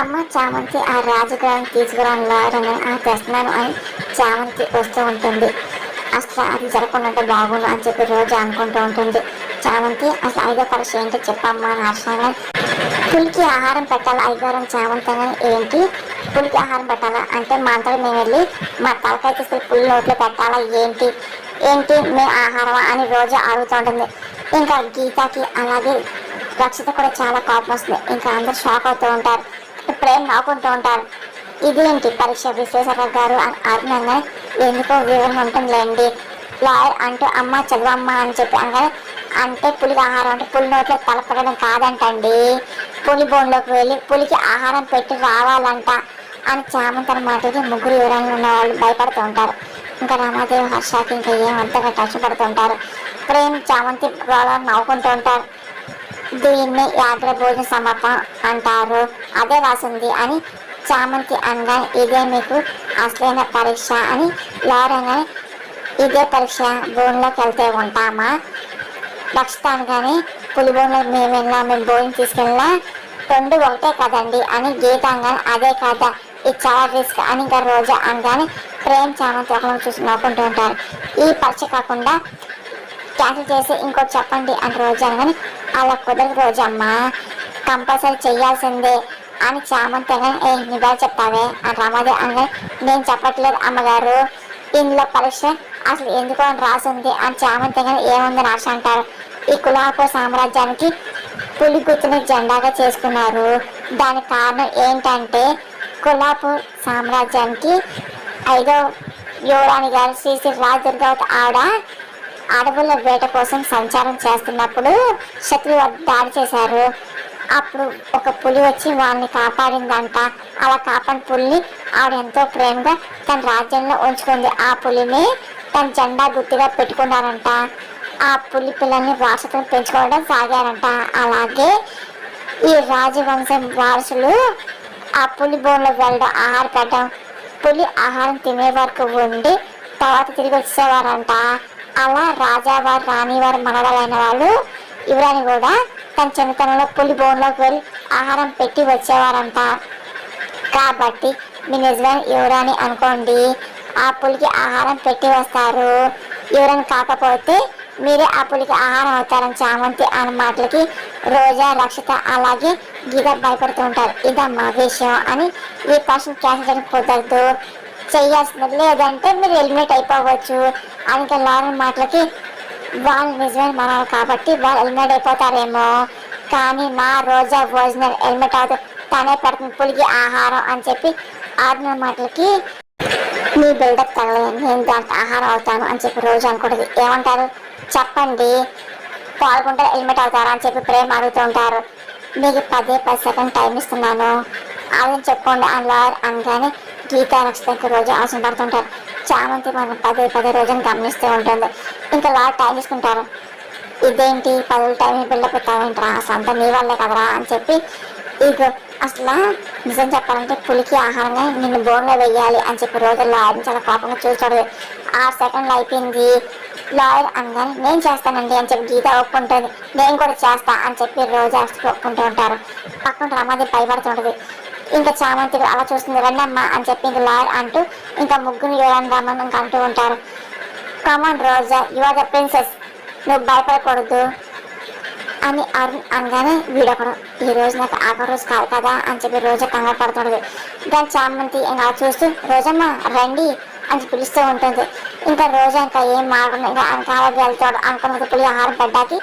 అమ్మ చామంతి ఆ రాజుగారిని తీసుకురాని తెస్తున్నాను అని చామంతి వస్తూ ఉంటుంది. అసలు అది జరగకుండా బాగుండు అని చెప్పి రోజు అనుకుంటూ ఉంటుంది. చామంతి అసలు ఐదో పరీక్ష ఏంటో చెప్పమ్మా అని హర్షంగా. పులికి ఆహారం పెట్టాలా అయ్యగారం చామంతి అని. ఏంటి పులికి ఆహారం పెట్టాలా అంటే మా అంతా మేము వెళ్ళి మా తలకాయ తీసుకెళ్ళి పులి నోట్లో పెట్టాలా ఏంటి ఏంటి మేము ఆహారమా అని రోజు అడుగుతూ ఉంటుంది. ఇంకా గీతకి అలాగే రక్షిత కూడా చాలా కోపం వస్తుంది. ఇంకా అందరు షాక్ అవుతూ ఉంటారు. ప్రేమ్ నవ్వుకుంటూ ఉంటారు. ఇదేంటి పరీక్ష విశ్వేశ్వరరావు గారు అని అర్థంగా ఎందుకో వివరణ ఉంటుందిలేండి. లాయర్ అంటూ అమ్మ చదువమ్మ అని చెప్పి అనగానే అంటే పులికి ఆహారం అంటే పులి నోట్లో తలపడడం కాదంటండి, పులి బోన్లోకి వెళ్ళి పులికి ఆహారం పెట్టి రావాలంట అని చామంతి మాటకి ముగ్గురు వివరంగా ఉన్న వాళ్ళు భయపడుతూ ఉంటారు. ఇంకా రామాదేవి హర్షాకి ఇంకా ఏం అంతగా కష్టపడుతుంటారు. ప్రేమ్ చామంతి నవ్వుకుంటూ ఉంటారు. దీన్ని యాత్ర భోజన సమర్పణ అంటారు, అదే రాసింది అని చామంతి అనగా ఇదే మీకు అసలైన పరీక్ష అని లారంగా ఇదే పరీక్ష బోన్లోకి వెళ్తే ఉంటామా రక్షితాను కానీ పులి బోన్లో మేము వెళ్ళినా మేము భోజనం తీసుకెళ్ళినా రెండు ఒకటే కదండి అని గీతాంగా అదే కదా ఇది చాలా రిస్క్ అని ఇంకా రోజా అనగానే ప్రేమ్ చామంతి ఒకరిని చూసి నవ్వుకుంటూ ఉంటారు. ఈ పరీక్ష కాకుండా క్యాన్సిల్ చేసి ఇంకోటి చెప్పండి అని రోజు అనగానే అలా కుదరదు రోజమ్మ, కంపల్సరీ చెయ్యాల్సిందే అని చామంతి అనగానే నువ్వే చెప్తావే అని రామాదేవి అనగానే నేను చెప్పట్లేదు అమ్మగారు, ఇందులో పరీక్ష అసలు ఎందుకో అని రాసింది అని చామంతి అనగానే ఏముందని ఆశ అంటారు. ఈ కులాపు సామ్రాజ్యానికి పులి గుర్తుని జెండాగా చేసుకున్నారు. దానికి కారణం ఏంటంటే కులాపు సామ్రాజ్యానికి ఐదో యువరాణి గారు శ్రీ శ్రీ రాజదుర్గవతి ఆవిడ అడవుల వేట కోసం సంచారం చేస్తున్నప్పుడు శత్రువు దాడి చేశారు. అప్పుడు ఒక పులి వచ్చి వాళ్ళని కాపాడిందంట. అలా కాపాడిన పులిని ఆవిడ ఎంతో ప్రేమగా తన రాజ్యంలో ఉంచుకుంది. ఆ పులిని తన జెండా గుర్తుగా పెట్టుకున్నారంట. ఆ పులి పిల్లల్ని వారసత్వం పెంచుకోవడం సాగారంట. అలాగే ఈ రాజవంశం వారసులు ఆ పులి బోన్లో వెళ్ళడం ఆహార పెట్టడం పులి ఆహారం తినే వరకు ఉండి తర్వాత తిరిగి వచ్చేవారంట. అలా రాజావారు రాణివారు మనవలైన వాళ్ళు యువరాణి కూడా తన చిన్నతనంలో పులి బోన్లోకి వెళ్ళి ఆహారం పెట్టి వచ్చేవారంట. కాబట్టి మీ నిజమైన యువరాణి అనుకోండి, ఆ పులికి ఆహారం పెట్టి వస్తారు. యువరాణి కాకపోతే మీరే ఆ పులికి ఆహారం అవుతారని చామంతి అన్న మాటలకి రోజా రక్షిత అలాగే గీత భయపడుతూ ఉంటారు. ఇదమ్మా విషయం అని ఈ పర్సన్ క్యాన్సిల్ చేయడం కుదరదు, చెయ్యాల్సింది లేదంటే మీరు ఎలిమినేట్ అయిపోవచ్చు అని లారీ మాటలకి వాళ్ళు నిజమైన మనవాళ్ళు కాబట్టి వాళ్ళు ఎలిమినేట్ అయిపోతారేమో, కానీ మా రోజా భోజనం ఎలిమినేట్ అవుతుంది తనే పెడుతుంది పులికి ఆహారం అని చెప్పి ఆడిన మాటలకి మీ బిల్డప్ తగలేదు, నేను దానికి ఆహారం అవుతాను అని చెప్పి రోజు అనుకుంటుంది. ఏమంటారు చెప్పండి, పాల్గొంటే ఎలిమినేట్ అవుతారా అని చెప్పి ప్రేమ అడుగుతూ ఉంటారు. మీకు 10 సెకండ్ టైం ఇస్తున్నాను అది చెప్పుకోండి అని లాయర్ అనగానే గీతా రక్షితకి రోజు అవసరం పడుతుంటారు. చామంతి మనం 10 రోజులు గమనిస్తూ ఉంటుంది. ఇంకా లాయర్ టైం తీసుకుంటారు. ఇదేంటి 10 టైం బిల్డప్ పెట్టావేంట్రా, అసలు అంతా నీ వల్లే కదరా అని చెప్పి ఇగో అసలు నిజం చెప్పాలంటే పులికి ఆహారంగా నిన్ను బోన్లో వెయ్యాలి అని చెప్పి రోజు లాయర్ని చాలా కోపంగా చూస్తాడు. 6 సెకండ్లు అయిపోయింది లాయర్ అనగానే నేను చేస్తానండి అని చెప్పి గీత ఒప్పుకుంటుంది. నేను కూడా చేస్తా అని చెప్పి రోజు ఒప్పుకుంటూ ఉంటారు. పక్కన రమాదేవి భయపడుతుంటుంది. ఇంకా చామంతి అలా చూస్తుంది. రండమ్మా అని చెప్పి ఇంకా లాయర్ అంటూ ఇంకా ముగ్గురు యువరాన్ని రమ్మని ఇంకా అంటూ ఉంటారు. కమాన్ రోజా, యు ఆర్ ద ప్రిన్సెస్, నువ్వు భయపడకూడదు అని అరుణ్ అనగానే వీడొకడు ఈ రోజు నాకు ఆఖరి రోజు కాదు కదా అని చెప్పి రోజా కంగారు పడుతుంటుంది. దాని చామంతి ఇంకా చూస్తూ రోజమ్మ రండి అని పిలుస్తూ ఉంటుంది. ఇంకా రోజా ఇంకా ఏం మాడకుండా ఇంకా వెనకాల వెళ్తాడు. అనుకున్నది పులి ఆహారం పెట్టడానికి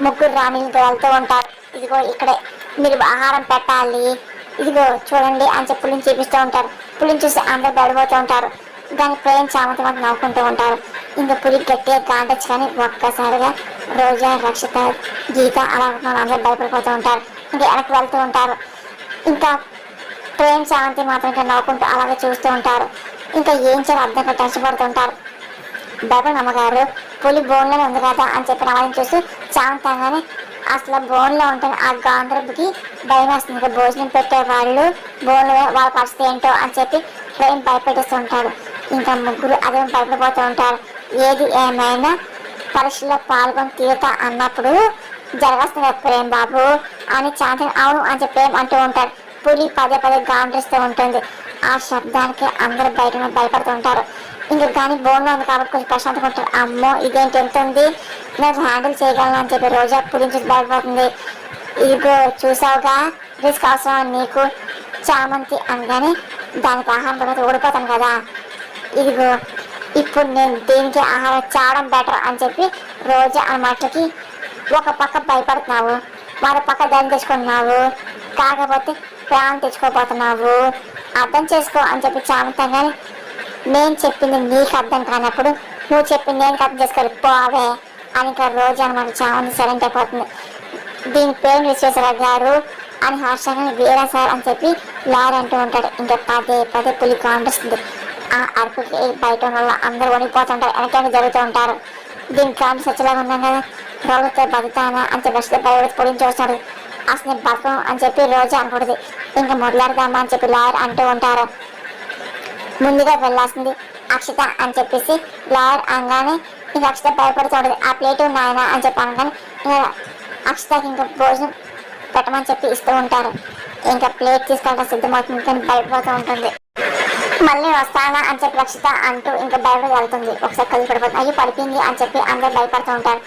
ముగ్గురు రాణిలతో వెళ్తూ ఉంటారు. ఇదిగో ఇక్కడే మీరు ఆహారం పెట్టాలి, ఇదిగో చూడండి అని చెప్పి పులిని చూపిస్తూ ఉంటారు. పులిని చూసి అందరు పడిపోతూ ఉంటారు. దాని ప్రేమ చామంతి మాకు నవ్వుకుంటూ ఉంటారు. ఇంకా పులి గట్టిగా కాంటచ్చు కానీ ఒక్కసారిగా రోజా రక్షిత గీత అలా అందరూ భయపడిపోతూ ఉంటారు. ఇంకా వెనక్కి వెళ్తూ ఉంటారు. ఇంకా ప్రేమ చామంతి మాత్రం ఇంకా నవ్వుకుంటూ అలాగే చూస్తూ ఉంటారు. ఇంకా ఏం చేయాలి అర్థంగా కష్టపడుతుంటారు. భయపడి అమ్మగారు పులి బోన్లోనే ఉంది కదా అని చెప్పి నమ్మని చూస్తూ చామంతంగానే అసలు బోన్లో ఉంటాను ఆ గాంధర్కి భయం వేస్తుంది. ఇంకా భోజనం పెట్టే వాళ్ళు బోన్లో వాళ్ళ పరిస్థితి ఏంటో అని చెప్పి ప్రేమ భయపెట్టేస్తూ ఉంటాడు. ఇంకా ముగ్గురు అదే భయపడిపోతూ ఉంటారు. ఏది ఏమైనా పరీక్షలో పాల్గొని తీరుతా అన్నప్పుడు జరగాల్సింది ప్రేమ్ బాబు అని చాంతి అవును అని చెప్పి ప్రేమ్ అంటూ ఉంటాడు. పులి పదే పదే గాండ్రిస్తూ ఉంటుంది. ఆ శబ్దానికి అందరూ బయట భయపడుతుంటారు. ఇంకా కానీ బోన్లో ఉంది కాబట్టి కొంచెం ప్రశాంతంగా ఉంటారు. అమ్మో ఇదేంటి ఎంత ఉంది, నేను హ్యాండిల్ చేయగలను అని చెప్పి రోజా పులిని చూసి భయపడుతుంది. ఇదిగో చూసావుగా, రిస్క్ అవసరం నీకు చామంతి అనగానే దానికి ఆహారం తర్వాత ఓడిపోతాను కదా, ఇదిగో ఇప్పుడు నేను దీనికి ఆహారం చావడం బెటర్ అని చెప్పి రోజా ఆ మాటలకి ఒక పక్క భయపడుతున్నావు, మరో పక్క ధైర్యం తెచ్చుకుంటున్నావు, కాకపోతే ప్రాణం తెచ్చుకోబోతున్నావు, అర్థం చేసుకో అని చెప్పి చామంతంగానే నేను చెప్పింది నీకు అర్థం కానప్పుడు నువ్వు చెప్పింది నేను అర్థం చేసుకోవాలి పోవే అని ఇంకా రోజు అనమాట చామంతి సైలెంట్ అయిపోతుంది. దీని పేరు విశ్వేశ్వరరావు గారు అని హర్షంగా వీరా సార్ అని చెప్పి లారీ అంటూ ఉంటాడు. ఇంకా పదే పదే పులి కాంపిస్తుంది. ఆ అరుపుకి బయట ఉన్న వాళ్ళు అందరూ వణిపోతుంటారు, వెనకైనా జరుగుతూ ఉంటారు. దీనికి కాంతి సచ్చలాగా ఉన్నాం కదా, రోజుతో బతుకుతానా అని చెప్పి బస్సులో బయట పొడిని చూస్తాడు. అసలు నేను బతకం అని చెప్పి రోజు అనుకుంటుంది. ఇంకా మొదలాడదామా అని చెప్పి లాయర్ అంటూ ఉంటారు. ముందుగా వెళ్ళాల్సింది అక్షిత అని చెప్పేసి లాయర్ అనగానే ఇంకా అక్షిత భయపడుతూ ఉంటుంది. ఆ ప్లేటు నాయన అని చెప్పి అనగానే ఇంకా అక్షితకి ఇంకా భోజనం పెట్టమని చెప్పి ఇస్తూ ఉంటారు. ఇంకా ప్లేట్ తీసుకెళ్ళడం సిద్ధమవుతుంది కానీ భయపడుతూ ఉంటుంది. మళ్ళీ వస్తానా అని చెప్పి రక్షిత అంటూ ఇంకా భయపడి వెళ్తుంది. ఒకసారి కలిసి పడిపోతుంది. అయ్యి పడిపోయింది అని చెప్పి అందరూ భయపడుతూ ఉంటారు.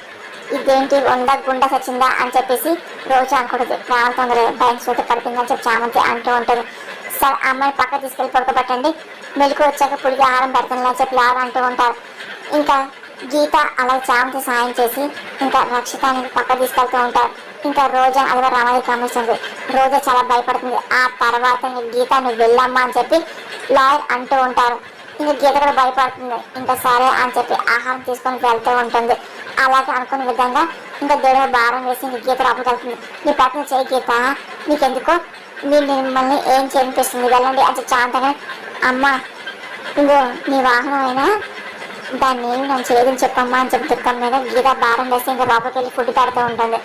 ఇదేంటి ఉందా గుండె సచ్చిందా అని చెప్పేసి రోజు అనుకుంటుంది. రావుతుంది భయం చూస్తే పడిపోయింది అని చెప్పి చామంతి అంటూ ఉంటుంది. సరే అమ్మాయి పక్క తీసుకెళ్ళి పడుకోబెట్టండి, మెలకు వచ్చాక పులికి ఆహారం పెడతాను అని చెప్పి లాగా అంటూ ఉంటారు. ఇంకా గీత అలా చామంతి సాయం చేసి ఇంకా రక్షితానికి పక్క తీసుకెళ్తూ ఉంటారు. ఇంకా రోజా అదిగా రామాది గమనిస్తుంది. రోజా చాలా భయపడుతుంది. ఆ తర్వాత గీత నువ్వు వెళ్ళమ్మా అని చెప్పి లాయర్ అంటూ ఉంటారు. ఇంకా గీత కూడా భయపడుతుంది. ఇంకా సరే అని చెప్పి ఆహారం తీసుకొని వెళ్తూ ఉంటుంది. అలాగే అనుకునే విధంగా ఇంకా దేవుడు భారం వేసి ఇంక గీత లోపలికి వెళ్తుంది. నీ ప్రయత్నం చేయి గీత, నీకెందుకు మీరు మిమ్మల్ని ఏం చేనిపిస్తుంది వెళ్ళండి అని చెప్పి శాంతంగా అమ్మ ఇంకో నీ వాహనం అయినా దాన్ని ఏమి నేను చేయదని చెప్పమ్మా అని చెప్పి దుఃఖం మీద గీత భారం వేసి ఇంకా లోపలికి వెళ్ళి ఫుడ్ పెడుతూ ఉంటుంది.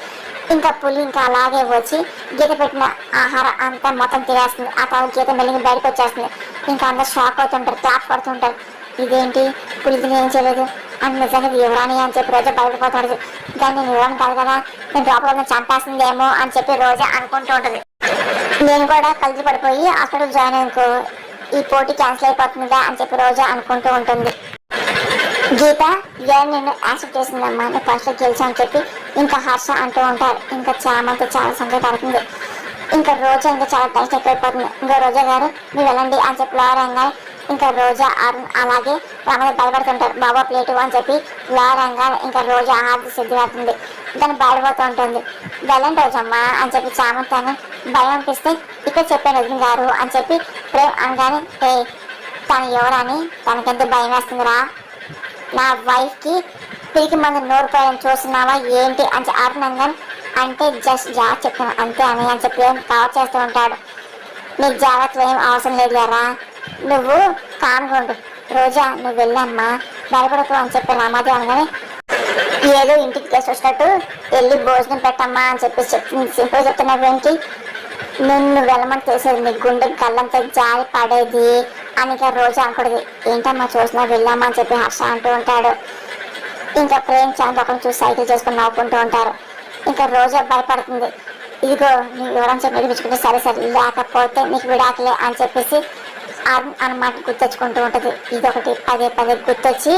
ఇంకా పులి ఇంకా అలాగే వచ్చి గీత పెట్టిన ఆహారం అంతా మొత్తం తినేస్తుంది. ఆ తర్వాత గీత మెల్లిగా బయటకు వచ్చేస్తుంది. ఇంకా అందరు షాక్ అవుతుంటారు, క్లాప్ పడుతుంటారు. ఇదేంటి పులికి ఏం చేయలేదు అని నిజంగా యువరాణి అని చెప్పి రోజా బయటపోతాడు. కానీ నేను యువరాణి కాదు కదా, నేను లోపల చంపేస్తుందేమో అని చెప్పి రోజా అనుకుంటూ ఉంటుంది. నేను కూడా కలిసి పడిపోయి హాస్పిటల్ జాయిన్ అనుకో ఈ పోటీ క్యాన్సిల్ అయిపోతుందా అని చెప్పి రోజా అనుకుంటూ ఉంటుంది. గీత నిన్ను యాక్సెప్ట్ చేసిందమ్మా, నువ్వు ఫస్ట్ గెలిచా అని చెప్పి ఇంకా హర్ష అంటూ ఉంటారు. ఇంకా చామంతి చాలా సంతోషపడుతుంది. ఇంకా రోజా ఇంకా చాలా టెన్షన్ ఎక్కువైపోతుంది. ఇంకా రోజా గారు మీరు వెళ్ళండి అని చెప్పి లారంగా ఇంకా రోజా అరుణ్ అలాగే రామయ్య భయపడుతుంటారు. బాబా ప్లేటు అని చెప్పి లారంగా ఇంకా రోజా ఆహారం సిద్ధి అవుతుంది. దాన్ని బయటపోతూ ఉంటుంది. వెళ్ళండి రోజమ్మా అని చెప్పి చామంతాన్ని భయం అనిపిస్తే ఇక్కడ చెప్పాను రజని గారు అని చెప్పి ప్రేమ్ అనగానే తను ఎవరని తనకెంత భయం వేస్తుందిరా, నా వైఫ్కి పిరికి మంది నోరు పోయని చూస్తున్నావా ఏంటి అని అరుణంగన్ అంటే జస్ట్ జాగ్రత్త చెప్తాను అంతే అని చెప్పి కవర్ చేస్తూ ఉంటాడు. నీకు జాగ్రత్తలు ఏం అవసరం లేదు లేరా, నువ్వు కామ్గా ఉండు, రోజా నువ్వు వెళ్ళమ్మా భయపడకు అని చెప్పి రామాది అనగానే ఏదో ఇంటికి కేసు వచ్చినట్టు వెళ్ళి భోజనం పెట్టమ్మా అని చెప్పి సింపుల్ చెప్తున్నావు ఏంటి, నిన్ను వెళ్ళమని తెలిసేది నీ గుండె కళ్ళంతా జారి పడేది అని రోజా అనకూడదు. ఏంటమ్మా చూసినా వెళ్ళామా అని చెప్పి హర్ష అంటూ ఉంటాడు. ఇంకా ప్రేమ్ చాంద్ ఒకరిని చూసి సైకిల్ చేసుకుని నవ్వుకుంటూ ఉంటారు. ఇంకా రోజా భయపడుతుంది. ఇదిగో నీ వివరం చెప్పి నిరూపించుకుంటే సరే సరే లేకపోతే నీకు విడాకులే అని చెప్పేసి అరుణ్ అన్నమాట గుర్తొచ్చుకుంటూ ఉంటుంది. ఇదొకటి పదే పదే గుర్తొచ్చి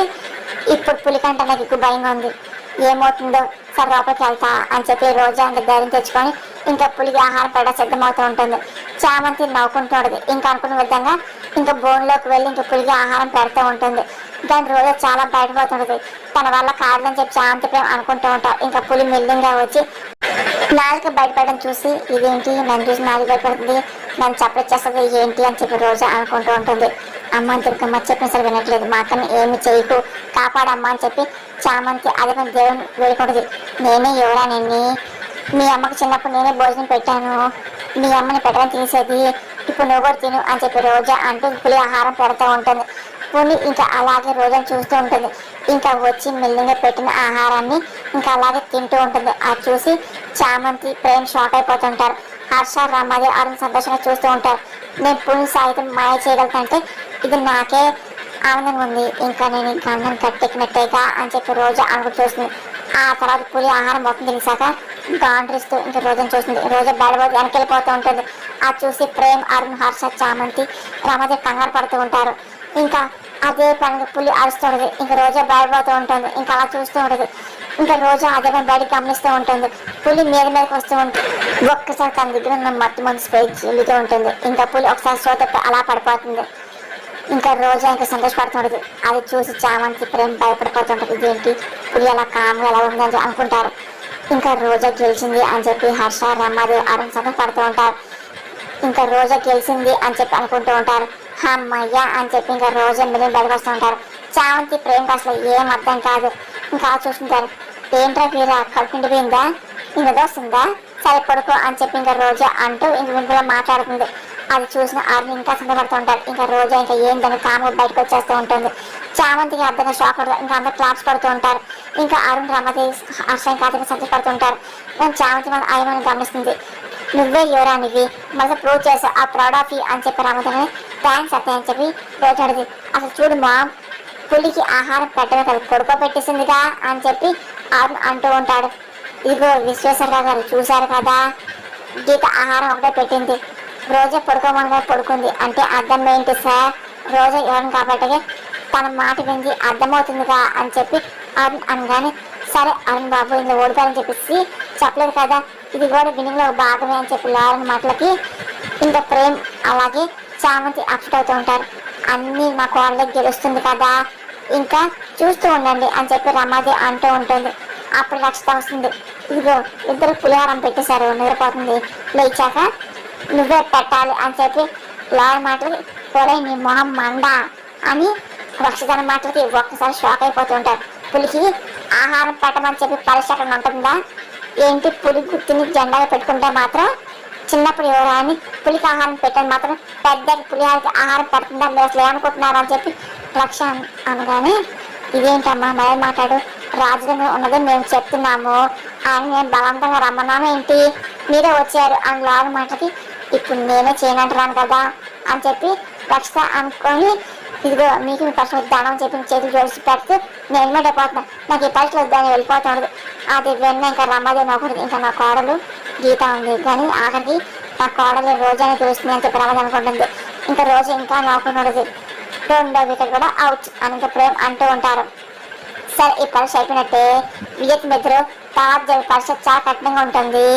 ఇప్పుడు పులికంటే నాకు ఎక్కువ భయంగా ఉంది, ఏమవుతుందో సరే లోపలికి వెళ్తా అని చెప్పి రోజా ఇంకా ధైర్యం తెచ్చుకొని ఇంకా పులికి ఆహారం పెట్ట సిద్ధమవుతూ ఉంటుంది. చామంతి నవ్వుకుంటూ ఉంటుంది. ఇంకా అనుకున్న విధంగా ఇంకా బోన్లోకి వెళ్ళి ఇంకా పులికి ఆహారం పెడుతూ ఉంటుంది. దాని రోజా చాలా బయటపోతుంటుంది. తన వల్ల కాదని చెప్పి చామంతి ప్రేమ అనుకుంటూ ఉంటారు. ఇంకా పులి మెల్లింగా వచ్చి నాలుగు బయటపడడం చూసి ఇదేంటి నన్ను చూసి నాలుగు బయటపడుతుంది, నన్ను చప్పచ్చేస్తుంది ఏంటి అని చెప్పి రోజా అనుకుంటూ ఉంటుంది. అమ్మ దుర్గమ్మ చెప్పిన సరే వినట్లేదు, మా అక్కని ఏమి చేయకు కాపాడమ్మా అని చెప్పి చామంతి అదే దేవుని వేడుకుంటుంది. నేనే ఎవరానండి, మీ అమ్మకి చిన్నప్పుడు నేనే భోజనం పెట్టాను, మీ అమ్మని పెట్టడం తీసేది, ఇప్పుడు నువ్వు కూడా తిను అని చెప్పి రోజా అంటూ పులి ఆహారం పెడుతూ ఉంటుంది. పులి ఇంకా అలాగే రోజాను చూస్తూ ఉంటుంది. ఇంకా వచ్చి మెల్లిగా పెట్టిన ఆహారాన్ని ఇంకా అలాగే తింటూ ఉంటుంది. అది చూసి చామంతి ప్రేమ్ షాక్ అయిపోతుంటారు. హర్ష రామాది అరుణ్ సంతోషంగా చూస్తూ ఉంటారు. నేను పులి సాయితం మాయ చేయగలుగుతానంటే ఇది నాకే ఆనందంగా ఉంది, ఇంకా నేను ఇంకా అన్నం కట్టెక్కినట్టేగా అని చెప్పి రోజా అనుకుంటూ చూస్తుంది. ఆ తర్వాత పులి ఆహారం మొత్తం తినేసాక గాండ్రిస్తూ ఇంకా రోజాను చూస్తుంది. రోజా బయటపోతే వెనకెళ్ళిపోతూ ఉంటుంది. అది చూసి ప్రేమ్, అరుణ్, హర్ష, చామంతి, రమాదేవి కంగారు పడుతూ ఉంటారు. ఇంకా అదే పనిగా పులి అరుస్తుంటది. ఇంకా రోజా భయపడుతూ ఉంటుంది. ఇంకా అలా చూస్తూ ఉంటుంది. ఇంకా రోజా అదే పని బయటకు గమనిస్తూ ఉంటుంది. పులి మీదకి వస్తూ ఉంటుంది. ఒక్కసారి తన దగ్గర ఉన్న మత్తు మనసు పై చెల్లుతూ ఉంటుంది. ఇంకా పులి ఒకసారి శ్రోత అలా పడిపోతుంది. ఇంకా రోజా ఇంకా సంతోషపడుతుంటది. అది చూసి చామంతి, ప్రేమ్ భయపడిపోతుంటది. ఇదేంటి పులి అలా కామ్గా ఎలా ఉందని అనుకుంటారు. ఇంకా రోజా గెలిచింది అని చెప్పి హర్ష, రమాదేవి, అరుణ్ సంతోషపడుతూ ఉంటారు. ఇంకా రోజా గెలిచింది అని చెప్పి అనుకుంటూ ఉంటారు. అమ్మయ్య అని చెప్పి ఇంకా రోజా మిగిలిన బయటకు వస్తూ ఉంటారు. చామంతి, ప్రేమకి అసలు ఏం అర్థం కాదు. ఇంకా చూస్తుంటారు. ఏంట్రా వీరా కడుపు నిండిపోయిందా, ఇంకా వస్తుందా, సరే పడుకో అని చెప్పి ఇంకా రోజా అంటూ ఇంక వింటలో మాట్లాడుతుంది. అది చూసిన అరుణ్ ఇంకా సంతపడుతూ ఉంటారు. ఇంకా రోజా ఇంకా ఏంటని కాము బయటకు వచ్చేస్తూ ఉంటుంది. చామంతికి అర్థంగా షాక్ పడుతుంది. ఇంకా అందరూ క్లాప్స్ పడుతూ ఉంటారు. ఇంకా అరుణ్, రమాదేవి, హర్ష ఇంకా అతనికి సంతపడుతుంటారు. చామంతి మన ఆయమని గమనిస్తుంది. నువ్వే యువరానివి, మళ్ళీ ప్రూవ్ చేసా, ఆ ప్రౌడ్ ఆఫ్ యూ అని చెప్పి రమాదేవి థ్యాంక్స్ అత్తయ్య అని చెప్పి రోజు అడిగింది. అసలు చూడు మా పులికి ఆహారం పెట్టమే కదా కొడుకో పెట్టేసిందిగా అని చెప్పి అరుణ్ అంటూ ఉంటాడు. ఇదిగో విశ్వేశ్వరరావు గారు చూశారు కదా, గీత ఆహారం ఒకటే పెట్టింది, రోజా పడుకోమనగా పడుకుంది అంటే అర్థం ఏంటి సార్, రోజా ఎవరిని కాబట్టి తన మాట వింది అర్థమవుతుందిగా అని చెప్పి అరుణ్ అనగానే సరే అరుణ్ బాబు ఇందులో ఓడిపోయాలని చెప్పేసి చెప్పలేదు కదా, ఇది కూడా బిన్నింగ్లో భాగమే అని చెప్పి లారని మాటలకి ఇంకా ప్రేమ్ అలాగే చామంతి అప్సెట్ అవుతూ ఉంటారు. అన్నీ మా కోడలకి గెలుస్తుంది కదా, ఇంకా చూస్తూ ఉండండి అని చెప్పి రమాదేవి అంటూ ఉంటుంది. అప్పుడు రక్షిత వస్తుంది. ఇదిగో ఇద్దరు పులిహారం పెట్టేశారు, నిద్రపోతుంది, లేచాక నువ్వే పెట్టాలి అని చెప్పి లాయర్ మాటలకి ఒరే నీ మొహం మండ అని రక్షిత మాటలకి ఒక్కసారి షాక్ అయిపోతూ ఉంటారు. పులికి ఆహారం పెట్టమని చెప్పి పరీక్ష అక్కడ ఉంటుందా ఏంటి, పులి గుర్తుని జెండాగా పెట్టుకుంటే మాత్రం చిన్నప్పుడు ఎవరాని పులికి ఆహారం పెట్టని మాత్రం పెద్ద పులిహారకి ఆహారం పెడుతుందా మీరు అసలు ఏమనుకుంటున్నారు అని చెప్పి రక్ష అనగానే ఇదేంటమ్మా మరి మాట్లాడు, రాజధాని ఉన్నది మేము చెప్తున్నాము అని నేను బలవంతంగా రమ్మన్నాను ఏంటి, మీరే వచ్చారు అని లాగా మాటకి ఇప్పుడు నేనే చేయనంటున్నాను కదా అని చెప్పి రక్ష అనుకొని ఇదిగో మీకు మీ పరీక్ష వద్దానని చెప్పి చేతులు జోడిచి పెడుతూ నేను మీద అయిపోతున్నాను, నాకు ఈ పరీక్షలు వద్దని వెళ్ళిపోతున్నాడు. అది వెన్న ఇంకా రమాదేవి నవ్వుతుంది. ఇంకా నా కోడలు గీత ఉంది కానీ ఆఖరికి నా కోడలు రోజానే తెలుస్తుంది అని చెప్పి రమాదేవి అనుకుంటుంది. ఇంకా రోజు ఇంకా నవ్వుకున్నది. రెండో వికెట్ కూడా అవుట్ అని ఇంకా ప్రేమ్ అంటూ ఉంటారు. సరే ఈ పరీక్ష అయిపోయినట్టే, విజయ్ మిత్రు తర్వాత పరీక్ష చాలా కఠినంగా ఉంటుంది,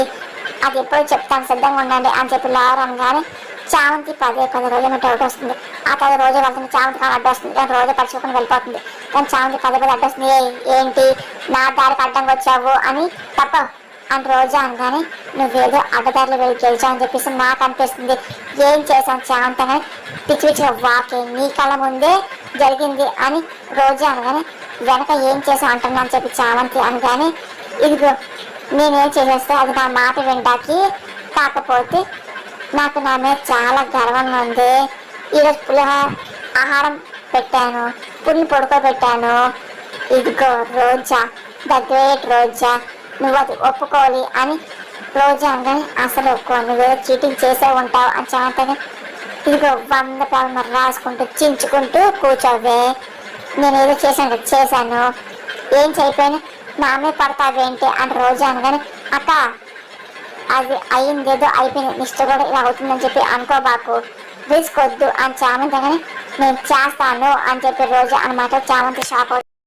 అది ఎప్పుడు చెప్తాను సిద్ధంగా ఉండండి అని చెప్పి లారు అనగానే చామంతి పదే రోజు మీద అవుట్ వస్తుంది. ఆ పది రోజు వెళ్తుంది, చామంతి కానీ అడ్డు వస్తుంది, కానీ రోజు పరీక్షకుని వెళ్ళిపోతుంది. కానీ చామంతి పదే అడ్డు వస్తుంది. ఏంటి నా దారికి అడ్డంగా వచ్చావు అని తప్ప అని రోజా అనగానే నువ్వేదో అడ్డదారిలో వెళ్ళి గెలిచావు అని చెప్పేసి నాకు అనిపిస్తుంది, ఏం చేశాను చామంతి అని పిచ్చి పిచ్చిగా వాకే నీ కళ్ళ ముందే జరిగింది అని రోజా అనగానే వెనక ఏం చేసావు అంటున్నా అని చెప్పి చామంతి అనగానే ఇదిగో నేనేం చేసేస్తే అది నా మాట వింటాకి, కాకపోతే నాకు నా మీద చాలా గర్వంగా ఉంది. ఈరోజు ఆహారం పెట్టాను, పుల్ని పడుకోబెట్టాను, ఇదిగో రోజా ద గ్రేట్ రోజా నువ్వు అది ఒప్పుకోవాలి అని రోజా అనగానే అసలు ఒప్పుకో, నువ్వేదో చీటింగ్ చేసే ఉంటావు అని చామంతని ఇదిగో 100 రూపాయలు మరి రాసుకుంటూ చించుకుంటూ కూర్చోవే, నేను ఏదో చేశాను ఏం చేయపోయాను నా మీద పడతావేంటి అని రోజా అనగానే అక్క అది అయ్యిందేదో అయిపోయింది, నిష్ట కూడా ఇలా అవుతుందని చెప్పి అనుకోబాకు, రిస్క్ వద్దు అని చామంతి అనగానే నేను చేస్తాను అని చెప్పి రోజా అనమాట చామంతి షాక్ అవుతుంది.